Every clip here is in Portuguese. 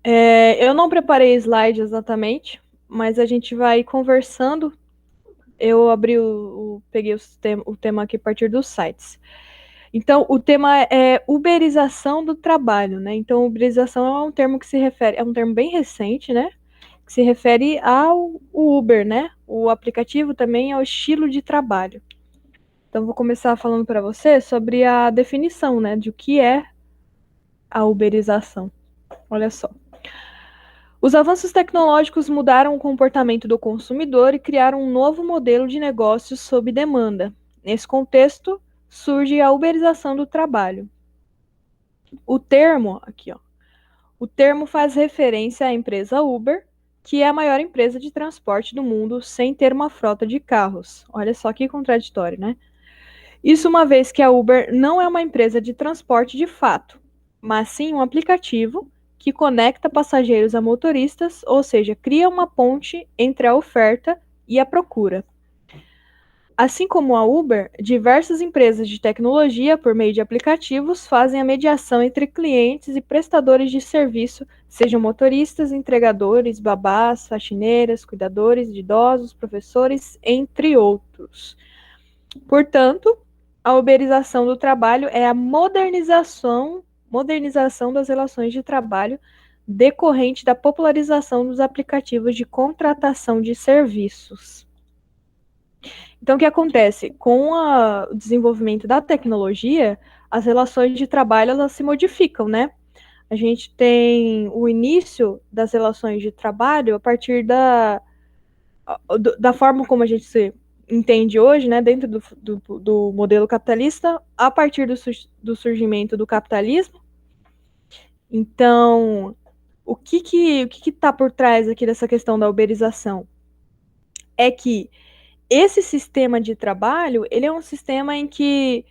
Eu não preparei slide exatamente, mas a gente vai conversando. Eu abri peguei o tema aqui a partir dos sites. Então, o tema é uberização do trabalho, né? Então, uberização é um termo que se refere, é um termo bem recente, né? Que se refere ao Uber, né? O aplicativo também é o estilo de trabalho. Então, vou começar falando para você sobre a definição, né? De o que é a uberização. Olha só. Os avanços tecnológicos mudaram o comportamento do consumidor e criaram um novo modelo de negócios sob demanda. Nesse contexto, surge a uberização do trabalho. O termo, aqui ó, o termo faz referência à empresa Uber, que é a maior empresa de transporte do mundo sem ter uma frota de carros. Olha só que contraditório, né? Isso uma vez que a Uber não é uma empresa de transporte de fato, mas sim um aplicativo que conecta passageiros a motoristas, ou seja, cria uma ponte entre a oferta e a procura. Assim como a Uber, diversas empresas de tecnologia, por meio de aplicativos, fazem a mediação entre clientes e prestadores de serviço, sejam motoristas, entregadores, babás, faxineiras, cuidadores de idosos, professores, entre outros. Portanto, a uberização do trabalho é a modernização das relações de trabalho decorrente da popularização dos aplicativos de contratação de serviços. Então, o que acontece? Com o desenvolvimento da tecnologia, as relações de trabalho elas se modificam, né? A gente tem o início das relações de trabalho a partir da forma como a gente se entende hoje, né, dentro do modelo capitalista, a partir do surgimento do capitalismo. Então, o que está por trás aqui dessa questão da uberização? É que esse sistema de trabalho, ele é um sistema em que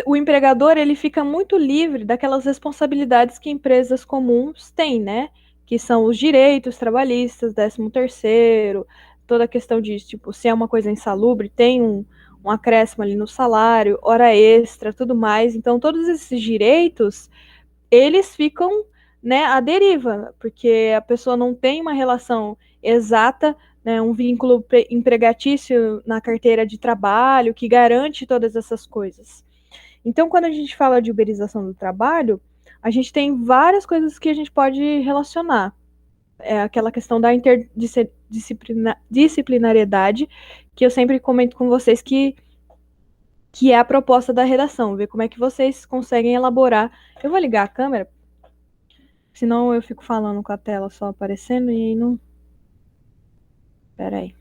o empregador ele fica muito livre daquelas responsabilidades que empresas comuns têm, né? Que são os direitos trabalhistas, 13º, toda a questão de, tipo, se é uma coisa insalubre, tem um acréscimo ali no salário, hora extra, tudo mais. Então, todos esses direitos, eles ficam, né, à deriva, porque a pessoa não tem uma relação exata, né, um vínculo empregatício na carteira de trabalho que garante todas essas coisas. Então, quando a gente fala de uberização do trabalho, a gente tem várias coisas que a gente pode relacionar. É aquela questão da interdisciplinariedade, que eu sempre comento com vocês que é a proposta da redação, ver como é que vocês conseguem elaborar. Eu vou ligar a câmera, senão eu fico falando com a tela só aparecendo e aí não. Pera aí.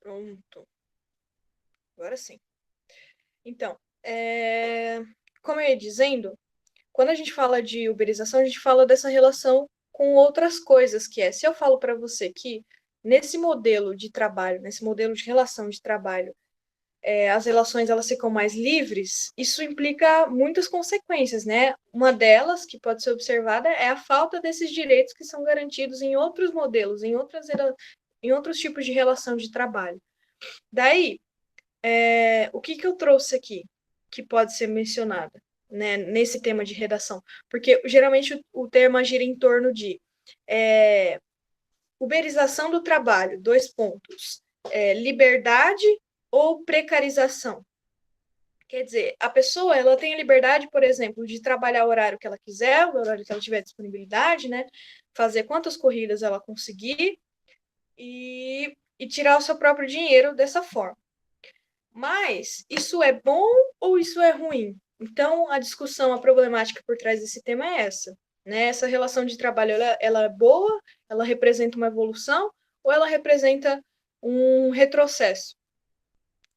Pronto. Agora sim. Então, como eu ia dizendo, quando a gente fala de uberização, a gente fala dessa relação com outras coisas, que é, se eu falo para você que nesse modelo de trabalho, nesse modelo de relação de trabalho, as relações elas ficam mais livres, isso implica muitas consequências, né? Uma delas, que pode ser observada, é a falta desses direitos que são garantidos em outros modelos, em outros tipos de relação de trabalho. Daí, o que eu trouxe aqui que pode ser mencionado, né, nesse tema de redação? Porque geralmente o tema gira em torno de uberização do trabalho, dois pontos, liberdade ou precarização. Quer dizer, a pessoa ela tem a liberdade, por exemplo, de trabalhar o horário que ela quiser, o horário que ela tiver disponibilidade, né? Fazer quantas corridas ela conseguir e tirar o seu próprio dinheiro dessa forma. Mas isso é bom ou isso é ruim? Então, a discussão, a problemática por trás desse tema é essa. Né? Essa relação de trabalho, ela é boa? Ela representa uma evolução? Ou ela representa um retrocesso?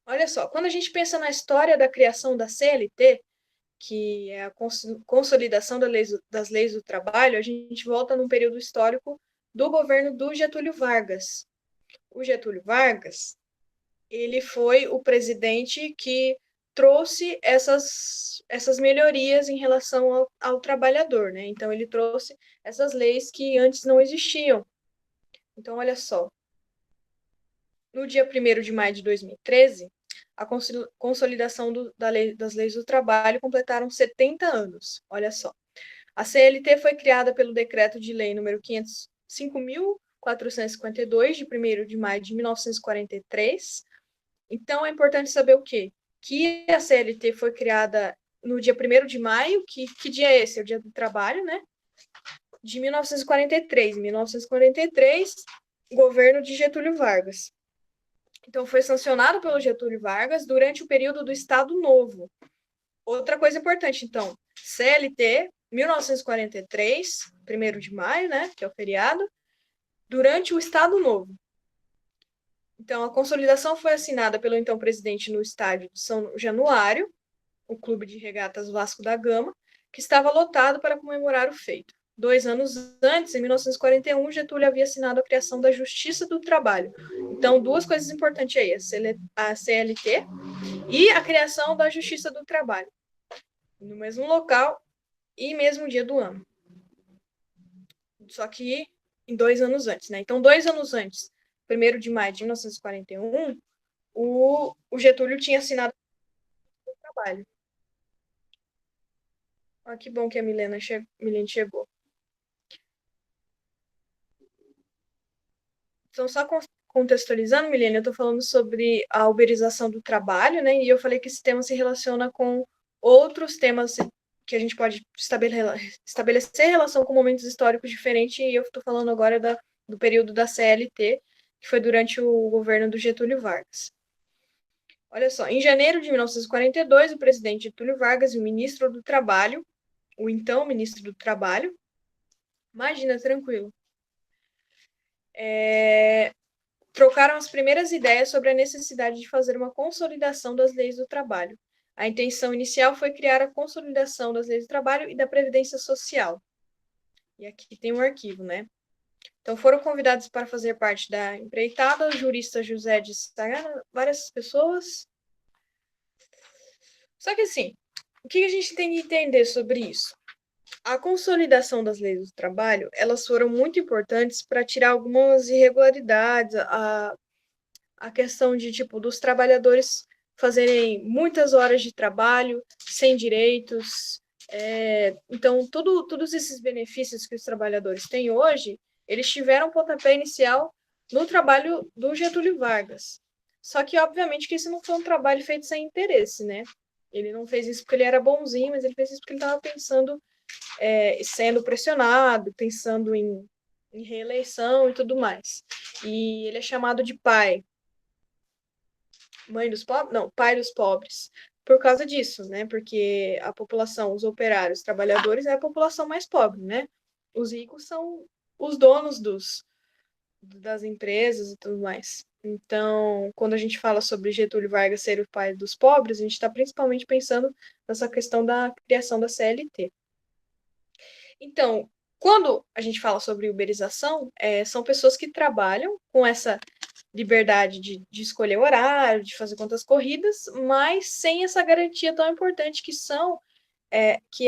Olha só, quando a gente pensa na história da criação da CLT, que é a consolidação das leis do trabalho, a gente volta num período histórico do governo do Getúlio Vargas. O Getúlio Vargas, ele foi o presidente que trouxe essas melhorias em relação ao trabalhador, né? Então, ele trouxe essas leis que antes não existiam. Então, olha só. No dia 1º de maio de 2013, a consolidação das leis do trabalho completaram 70 anos. Olha só. A CLT foi criada pelo Decreto de Lei número 5.452, de 1º de maio de 1943. Então, é importante saber o quê? Que a CLT foi criada no dia 1º de maio, que dia é esse? É o dia do trabalho, né? De 1943. Em 1943, governo de Getúlio Vargas. Então, foi sancionado pelo Getúlio Vargas durante o período do Estado Novo. Outra coisa importante, então, CLT, 1943, 1º de maio, né, que é o feriado, durante o Estado Novo. Então, a consolidação foi assinada pelo então presidente no estádio de São Januário, o Clube de Regatas Vasco da Gama, que estava lotado para comemorar o feito. 2 anos antes, em 1941, Getúlio havia assinado a criação da Justiça do Trabalho. Então, 2 coisas importantes aí, a CLT e a criação da Justiça do Trabalho, no mesmo local e mesmo dia do ano. Só que em 2 anos antes, né? Então, 2 anos antes, 1º de maio de 1941, o Getúlio tinha assinado o trabalho. Ah, que bom que a Milene chegou. Então, só contextualizando, Milene, eu estou falando sobre a uberização do trabalho, né? E eu falei que esse tema se relaciona com outros temas que a gente pode estabelecer relação com momentos históricos diferentes, e eu estou falando agora do período da CLT, que foi durante o governo do Getúlio Vargas. Olha só, em janeiro de 1942, o presidente Getúlio Vargas e o ministro do Trabalho, o então ministro do Trabalho, imagina, tranquilo, trocaram as primeiras ideias sobre a necessidade de fazer uma consolidação das leis do trabalho. A intenção inicial foi criar a consolidação das leis do trabalho e da previdência social. E aqui tem um arquivo, né? Então, foram convidados para fazer parte da empreitada o jurista José de Sagana, várias pessoas. Só que, assim, o que a gente tem que entender sobre isso? A consolidação das leis do trabalho, elas foram muito importantes para tirar algumas irregularidades, a questão de, tipo, dos trabalhadores fazerem muitas horas de trabalho, sem direitos. Então, todos esses benefícios que os trabalhadores têm hoje, eles tiveram pontapé inicial no trabalho do Getúlio Vargas. Só que, obviamente, que isso não foi um trabalho feito sem interesse, né? Ele não fez isso porque ele era bonzinho, mas ele fez isso porque ele estava pensando, sendo pressionado, pensando em reeleição e tudo mais. E ele é chamado de pai. Mãe dos pobres? Não, pai dos pobres. Por causa disso, né? Porque a população, os operários, os trabalhadores, é a população mais pobre, né? Os ricos são os donos das empresas e tudo mais. Então, quando a gente fala sobre Getúlio Vargas ser o pai dos pobres, a gente está principalmente pensando nessa questão da criação da CLT. Então, quando a gente fala sobre uberização, são pessoas que trabalham com essa liberdade de escolher horário, de fazer contas corridas, mas sem essa garantia tão importante que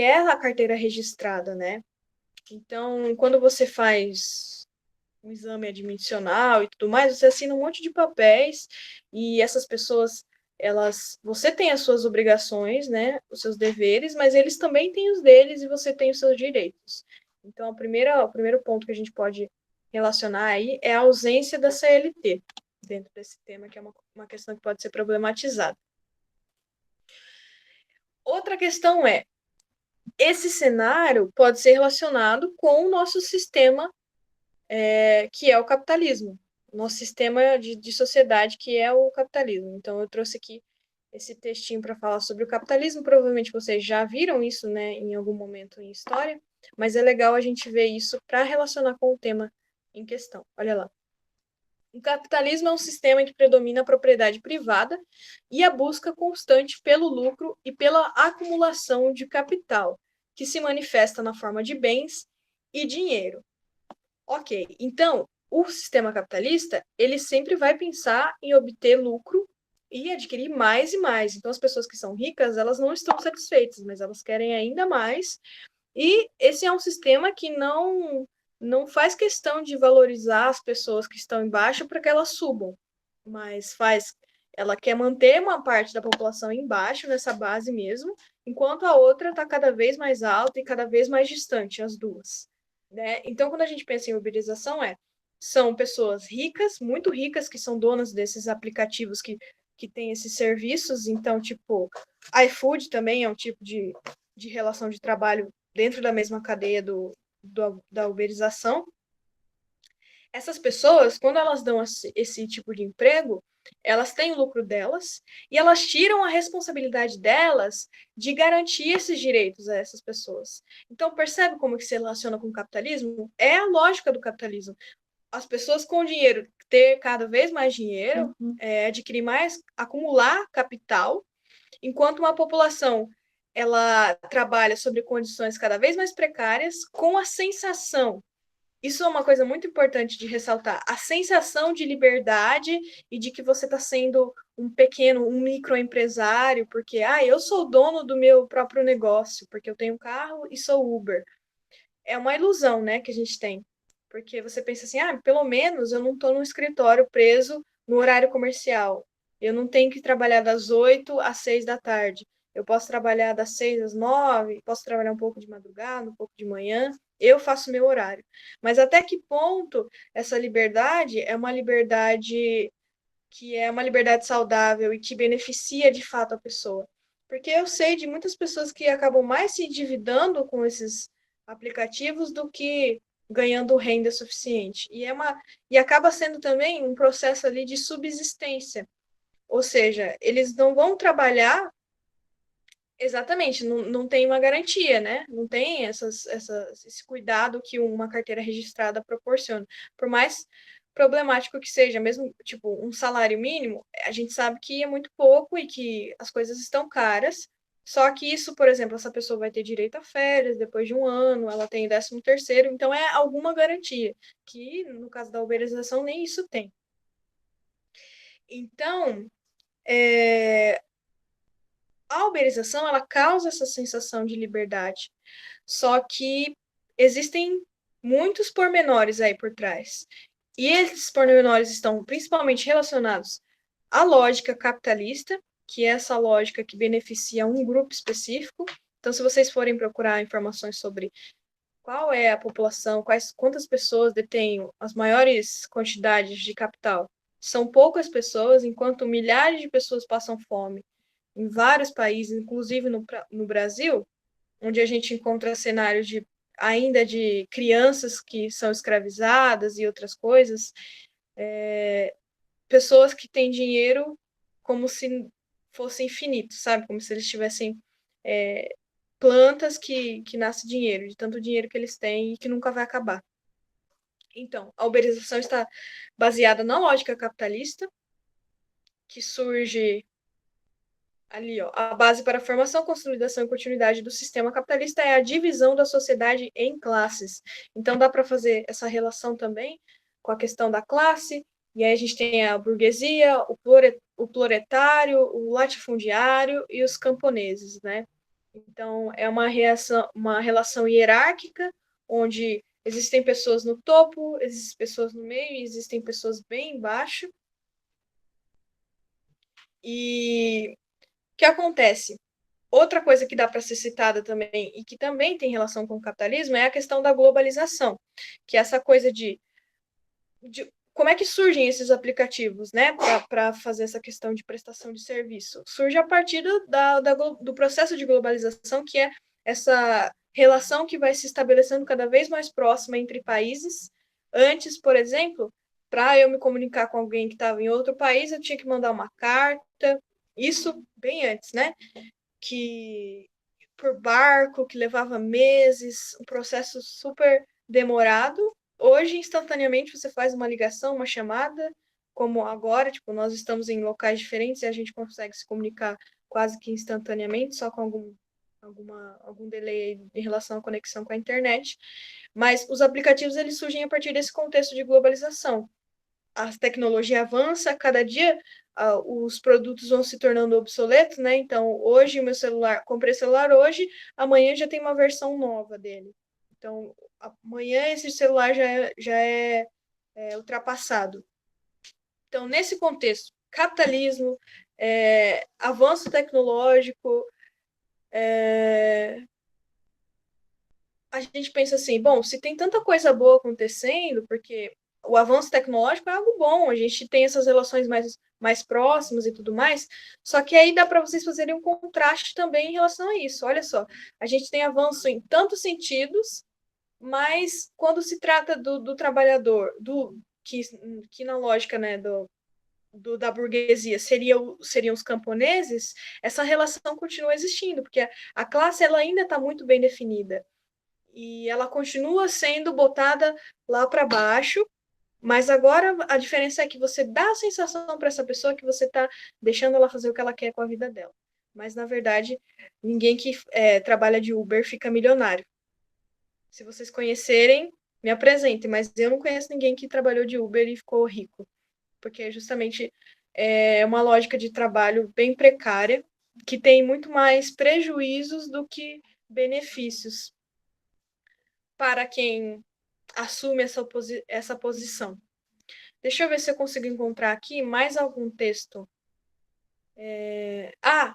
é a carteira registrada, né? Então, quando você faz um exame admissional e tudo mais, você assina um monte de papéis e essas pessoas, você tem as suas obrigações, né, os seus deveres, mas eles também têm os deles e você tem os seus direitos. Então, o primeiro ponto que a gente pode relacionar aí é a ausência da CLT dentro desse tema, que é uma questão que pode ser problematizada. Outra questão esse cenário pode ser relacionado com o nosso sistema, que é o capitalismo, nosso sistema de sociedade, que é o capitalismo. Então, eu trouxe aqui esse textinho para falar sobre o capitalismo. Provavelmente vocês já viram isso, né, em algum momento em história, mas é legal a gente ver isso para relacionar com o tema em questão. Olha lá. O capitalismo é um sistema em que predomina a propriedade privada e a busca constante pelo lucro e pela acumulação de capital, que se manifesta na forma de bens e dinheiro. Ok, então, o sistema capitalista, ele sempre vai pensar em obter lucro e adquirir mais e mais. Então, as pessoas que são ricas, elas não estão satisfeitas, mas elas querem ainda mais. E esse é um sistema que não faz questão de valorizar as pessoas que estão embaixo para que elas subam, mas ela quer manter uma parte da população embaixo, nessa base mesmo, enquanto a outra está cada vez mais alta e cada vez mais distante, as duas. Né? Então, quando a gente pensa em uberização, são pessoas ricas, muito ricas, que são donas desses aplicativos que têm esses serviços. Então, tipo, iFood também é um tipo de relação de trabalho dentro da mesma cadeia da uberização. Essas pessoas, quando elas dão esse tipo de emprego, elas têm o lucro delas e elas tiram a responsabilidade delas de garantir esses direitos a essas pessoas. Então, percebe como que se relaciona com o capitalismo? É a lógica do capitalismo. As pessoas com dinheiro ter cada vez mais dinheiro, adquirir mais, acumular capital, enquanto uma população ela trabalha sobre condições cada vez mais precárias, com a sensação, isso é uma coisa muito importante de ressaltar, a sensação de liberdade e de que você está sendo um microempresário, porque eu sou dono do meu próprio negócio, porque eu tenho um carro e sou Uber. É uma ilusão, né, que a gente tem. Porque você pensa assim, pelo menos eu não estou no escritório preso no horário comercial. Eu não tenho que trabalhar das 8 às 6 da tarde. Eu posso trabalhar das 6 às 9, posso trabalhar um pouco de madrugada, um pouco de manhã. Eu faço meu horário. Mas até que ponto essa liberdade é uma liberdade saudável e que beneficia de fato a pessoa? Porque eu sei de muitas pessoas que acabam mais se endividando com esses aplicativos do que ganhando renda suficiente. E acaba sendo também um processo ali de subsistência. Ou seja, eles não vão trabalhar exatamente, não tem uma garantia, né? Não tem esse cuidado que uma carteira registrada proporciona. Por mais problemático que seja, mesmo tipo um salário mínimo, a gente sabe que é muito pouco e que as coisas estão caras. Só que isso, por exemplo, essa pessoa vai ter direito a férias depois de um ano, ela tem 13º, então é alguma garantia, que no caso da uberização nem isso tem. Então, a uberização, ela causa essa sensação de liberdade, só que existem muitos pormenores aí por trás. E esses pormenores estão principalmente relacionados à lógica capitalista, que é essa lógica que beneficia um grupo específico. Então, se vocês forem procurar informações sobre qual é a população, quantas pessoas detêm as maiores quantidades de capital, são poucas pessoas, enquanto milhares de pessoas passam fome em vários países, inclusive no Brasil, onde a gente encontra cenários ainda de crianças que são escravizadas e outras coisas, pessoas que têm dinheiro como se fosse infinito, sabe? Como se eles tivessem plantas que nasce dinheiro, de tanto dinheiro que eles têm e que nunca vai acabar. Então, a uberização está baseada na lógica capitalista, que surge ali, ó, a base para a formação, consolidação e continuidade do sistema capitalista é a divisão da sociedade em classes. Então, dá para fazer essa relação também com a questão da classe, e aí a gente tem a burguesia, o proletário, o latifundiário e os camponeses, né? Então, é uma relação hierárquica, onde existem pessoas no topo, existem pessoas no meio e existem pessoas bem embaixo. E o que acontece? Outra coisa que dá para ser citada também, e que também tem relação com o capitalismo, é a questão da globalização, que é essa coisa de como é que surgem esses aplicativos, né, para fazer essa questão de prestação de serviço. Surge a partir do processo de globalização, que é essa relação que vai se estabelecendo cada vez mais próxima entre países. Antes, por exemplo, para eu me comunicar com alguém que estava em outro país, eu tinha que mandar uma carta, isso bem antes, né? Que por barco, que levava meses, um processo super demorado. Hoje, instantaneamente, você faz uma ligação, uma chamada, como agora, tipo, nós estamos em locais diferentes e a gente consegue se comunicar quase que instantaneamente, só com algum delay em relação à conexão com a internet. Mas os aplicativos, eles surgem a partir desse contexto de globalização. A tecnologia avança, cada dia os produtos vão se tornando obsoletos, né? Então, hoje o meu celular, comprei celular hoje, amanhã já tem uma versão nova dele. Então, amanhã esse celular já é ultrapassado. Então, nesse contexto, capitalismo, avanço tecnológico, a gente pensa assim, bom, se tem tanta coisa boa acontecendo, porque o avanço tecnológico é algo bom, a gente tem essas relações mais próximas e tudo mais, só que aí dá para vocês fazerem um contraste também em relação a isso. Olha só, a gente tem avanço em tantos sentidos, mas quando se trata do trabalhador, que na lógica, né, da burguesia seriam os camponeses, essa relação continua existindo, porque a classe ela ainda está muito bem definida e ela continua sendo botada lá para baixo, mas agora a diferença é que você dá a sensação para essa pessoa que você está deixando ela fazer o que ela quer com a vida dela. Mas, na verdade, ninguém que trabalha de Uber fica milionário. Se vocês conhecerem, me apresentem, mas eu não conheço ninguém que trabalhou de Uber e ficou rico, porque justamente é uma lógica de trabalho bem precária, que tem muito mais prejuízos do que benefícios para quem assume essa posição. Deixa eu ver se eu consigo encontrar aqui mais algum texto.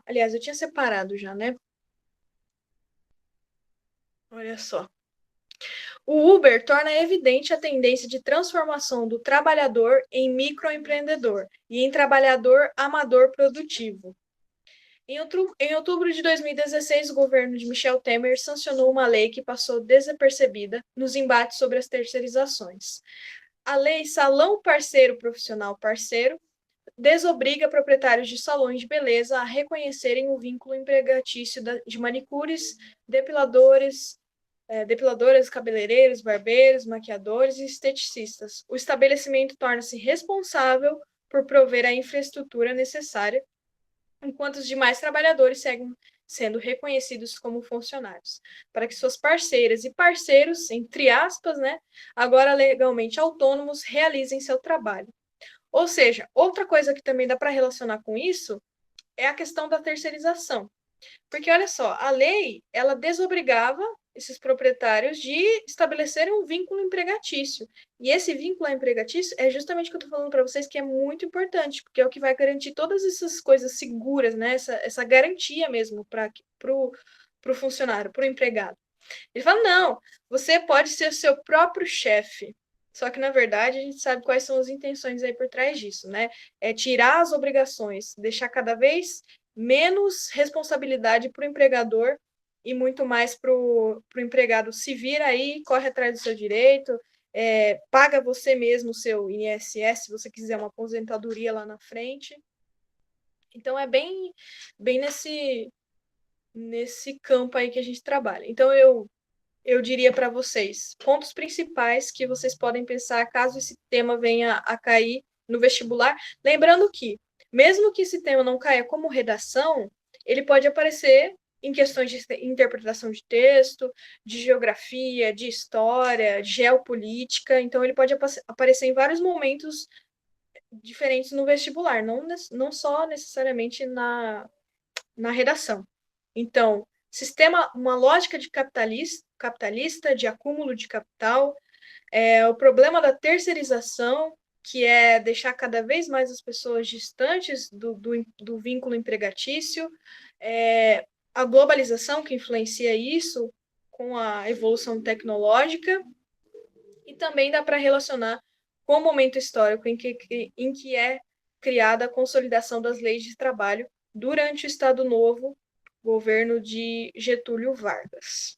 Aliás, eu tinha separado já, né? Olha só. O Uber torna evidente a tendência de transformação do trabalhador em microempreendedor e em trabalhador amador produtivo. Em outubro de 2016, o governo de Michel Temer sancionou uma lei que passou desapercebida nos embates sobre as terceirizações. A lei Salão Parceiro Profissional Parceiro desobriga proprietários de salões de beleza a reconhecerem o vínculo empregatício de manicures, depiladoras, cabeleireiros, barbeiros, maquiadores e esteticistas. O estabelecimento torna-se responsável por prover a infraestrutura necessária, enquanto os demais trabalhadores seguem sendo reconhecidos como funcionários, para que suas parceiras e parceiros, entre aspas, né, agora legalmente autônomos, realizem seu trabalho. Ou seja, outra coisa que também dá para relacionar com isso é a questão da terceirização. Porque, olha só, a lei, ela desobrigava esses proprietários de estabelecerem um vínculo empregatício. E esse vínculo empregatício é justamente o que eu estou falando para vocês, que é muito importante, porque é o que vai garantir todas essas coisas seguras, né? Essa garantia mesmo para o funcionário, para o empregado. Ele fala, não, você pode ser seu próprio chefe. Só que, na verdade, a gente sabe quais são as intenções aí por trás disso, né? É tirar as obrigações, deixar cada vez menos responsabilidade para o empregador e muito mais para o empregado se vira aí, corre atrás do seu direito, paga você mesmo o seu INSS, se você quiser uma aposentadoria lá na frente. Então, é bem nesse campo aí que a gente trabalha. Então, eu diria para vocês, pontos principais que vocês podem pensar caso esse tema venha a cair no vestibular. Lembrando que, mesmo que esse tema não caia como redação, ele pode aparecer em questões de interpretação de texto, de geografia, de história, de geopolítica. Então, ele pode aparecer em vários momentos diferentes no vestibular, não só necessariamente na redação. Então, uma lógica de capitalista, de acúmulo de capital, o problema da terceirização, que é deixar cada vez mais as pessoas distantes do vínculo empregatício, a globalização que influencia isso com a evolução tecnológica, e também dá para relacionar com o momento histórico em que é criada a consolidação das leis de trabalho durante o Estado Novo, governo de Getúlio Vargas.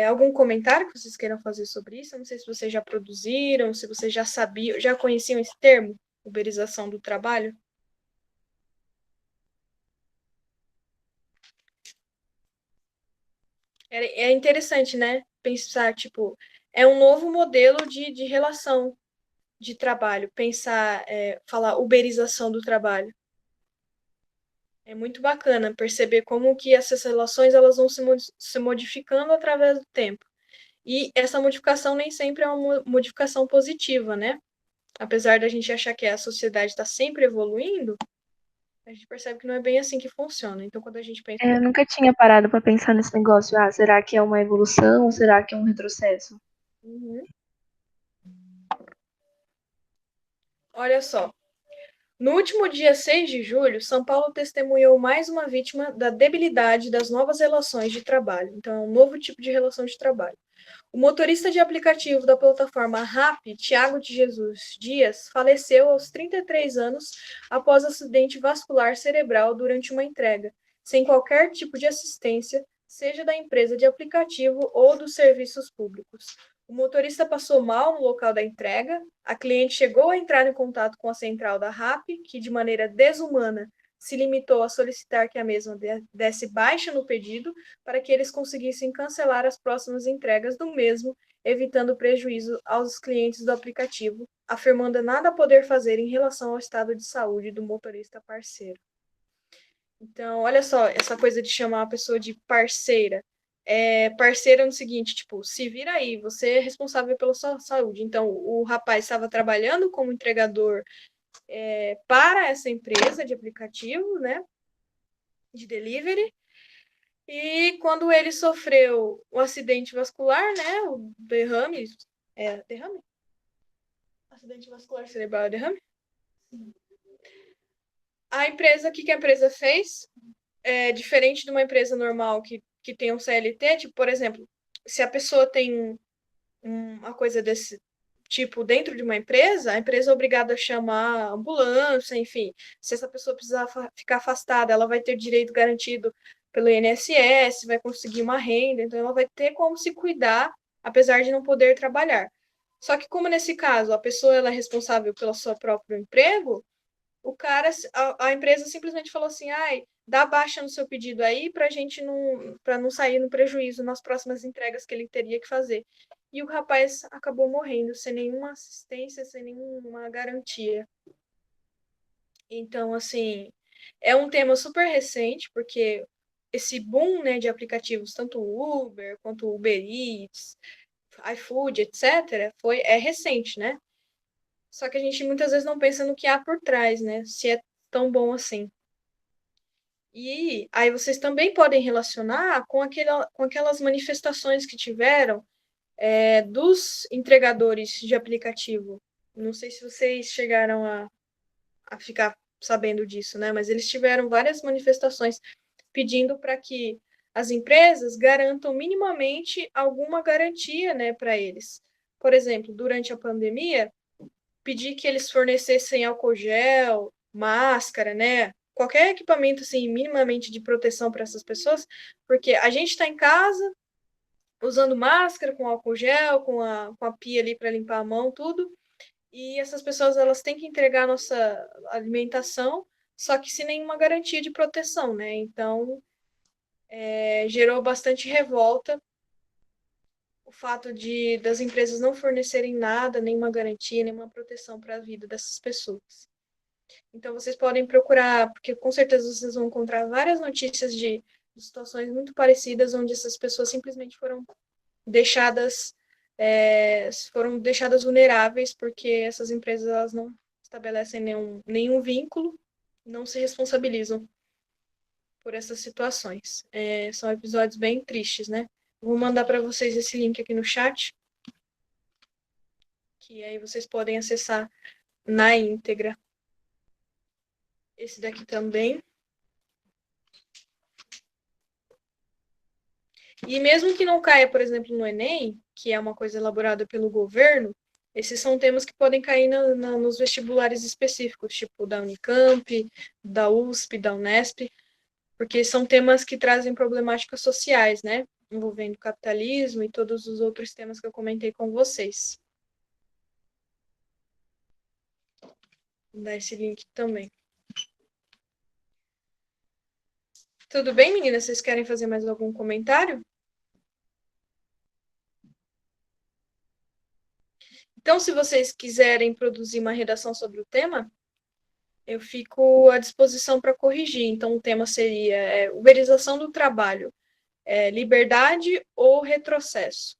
Algum comentário que vocês queiram fazer sobre isso? Eu não sei se vocês já produziram, se vocês já sabiam, já conheciam esse termo, uberização do trabalho. É interessante, né? Pensar, tipo, é um novo modelo de relação de trabalho, falar uberização do trabalho. É muito bacana perceber como que essas relações elas vão se modificando através do tempo. E essa modificação nem sempre é uma modificação positiva, né? apesar da gente achar que a sociedade está sempre evoluindo, a gente percebe que não é bem assim que funciona. Então, quando a gente pensa. Eu nunca tinha parado pra pensar nesse negócio. Ah, será que é uma evolução ou será que é um retrocesso? Uhum. Olha só. No último dia 6 de julho, São Paulo testemunhou mais uma vítima da debilidade das novas relações de trabalho. Então, é um novo tipo de relação de trabalho. O motorista de aplicativo da plataforma Rappi, Tiago de Jesus Dias, faleceu aos 33 anos após acidente vascular cerebral durante uma entrega, sem qualquer tipo de assistência, seja da empresa de aplicativo ou dos serviços públicos. O motorista passou mal no local da entrega, a cliente chegou a entrar em contato com a central da Rappi, que de maneira desumana se limitou a solicitar que a mesma desse baixa no pedido para que eles conseguissem cancelar as próximas entregas do mesmo, evitando prejuízo aos clientes do aplicativo, afirmando nada poder fazer em relação ao estado de saúde do motorista parceiro. Então, olha só, essa coisa de chamar a pessoa de parceira. Parceira no seguinte, tipo, se vira aí, você é responsável pela sua saúde. Então, o rapaz estava trabalhando como entregador para essa empresa de aplicativo, né, de delivery, e quando ele sofreu o acidente vascular, né, o derrame, derrame? Acidente vascular cerebral é derrame? A empresa, o que a empresa fez? Diferente de uma empresa normal que tem um CLT, tipo, por exemplo, se a pessoa tem uma coisa desse tipo dentro de uma empresa, a empresa é obrigada a chamar a ambulância, enfim. Se essa pessoa precisar ficar afastada, ela vai ter direito garantido pelo INSS, vai conseguir uma renda, então ela vai ter como se cuidar, apesar de não poder trabalhar. Só que como nesse caso a pessoa ela é responsável pelo seu próprio emprego, o cara, a empresa simplesmente falou assim, ai, dá baixa no seu pedido aí para gente para não sair no prejuízo nas próximas entregas que ele teria que fazer. E o rapaz acabou morrendo sem nenhuma assistência, sem nenhuma garantia. Então, assim, é um tema super recente, porque esse boom, né, de aplicativos, tanto o Uber quanto o Uber Eats, iFood, etc., é recente, né? Só que a gente muitas vezes não pensa no que há por trás, né? Se é tão bom assim. E aí vocês também podem relacionar com aquelas manifestações que tiveram dos entregadores de aplicativo. Não sei se vocês chegaram a ficar sabendo disso, né? Mas eles tiveram várias manifestações pedindo para que as empresas garantam minimamente alguma garantia, né, para eles. Por exemplo, durante a pandemia, pedir que eles fornecessem álcool gel, máscara, né? Qualquer equipamento assim, minimamente de proteção para essas pessoas, porque a gente está em casa usando máscara, com álcool gel, com a pia ali para limpar a mão, tudo, e essas pessoas elas têm que entregar a nossa alimentação, só que sem nenhuma garantia de proteção, né? Então, gerou bastante revolta o fato das empresas não fornecerem nada, nenhuma garantia, nenhuma proteção para a vida dessas pessoas. Então, vocês podem procurar, porque com certeza vocês vão encontrar várias notícias de situações muito parecidas, onde essas pessoas simplesmente deixadas, foram deixadas vulneráveis, porque essas empresas elas não estabelecem nenhum vínculo, não se responsabilizam por essas situações. São episódios bem tristes, né? Vou mandar para vocês esse link aqui no chat, que aí vocês podem acessar na íntegra. Esse daqui também. E mesmo que não caia, por exemplo, no Enem, que é uma coisa elaborada pelo governo, esses são temas que podem cair nos vestibulares específicos, tipo da Unicamp, da USP, da Unesp, porque são temas que trazem problemáticas sociais, né? Envolvendo capitalismo e todos os outros temas que eu comentei com vocês. Vou dar esse link também. Tudo bem, meninas? Vocês querem fazer mais algum comentário? Então, se vocês quiserem produzir uma redação sobre o tema, eu fico à disposição para corrigir. Então, o tema seria uberização do trabalho, liberdade ou retrocesso.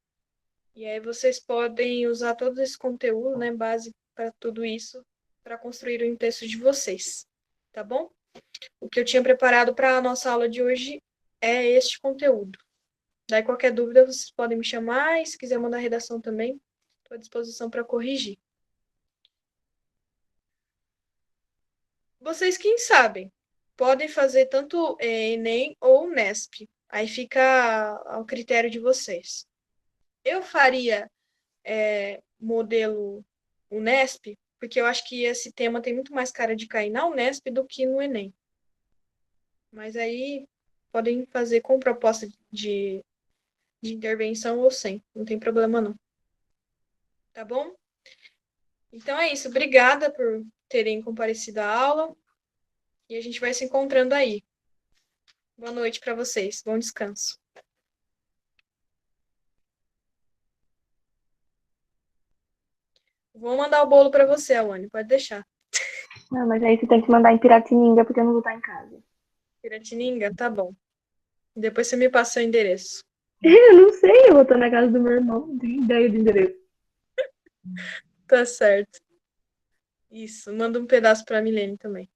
E aí vocês podem usar todo esse conteúdo, né, base para tudo isso, para construir o texto de vocês, tá bom? O que eu tinha preparado para a nossa aula de hoje é este conteúdo. Daí, qualquer dúvida, vocês podem me chamar, e se quiser mandar redação também, estou à disposição para corrigir. Vocês, quem sabem, podem fazer tanto Enem ou Unesp. Aí fica ao critério de vocês. Eu faria modelo Unesp, porque eu acho que esse tema tem muito mais cara de cair na Unesp do que no Enem. Mas aí podem fazer com proposta de intervenção ou sem, não tem problema não. Tá bom? Então é isso, obrigada por terem comparecido à aula e a gente vai se encontrando aí. Boa noite para vocês, bom descanso. Vou mandar o bolo para você, Alane, pode deixar. Não, mas aí você tem que mandar em Piratininga, porque eu não vou estar em casa. Piratininga, tá bom. Depois você me passa o endereço. Eu não sei, eu vou estar na casa do meu irmão, não tenho ideia do endereço. Tá certo. Isso, manda um pedaço para a Milene também.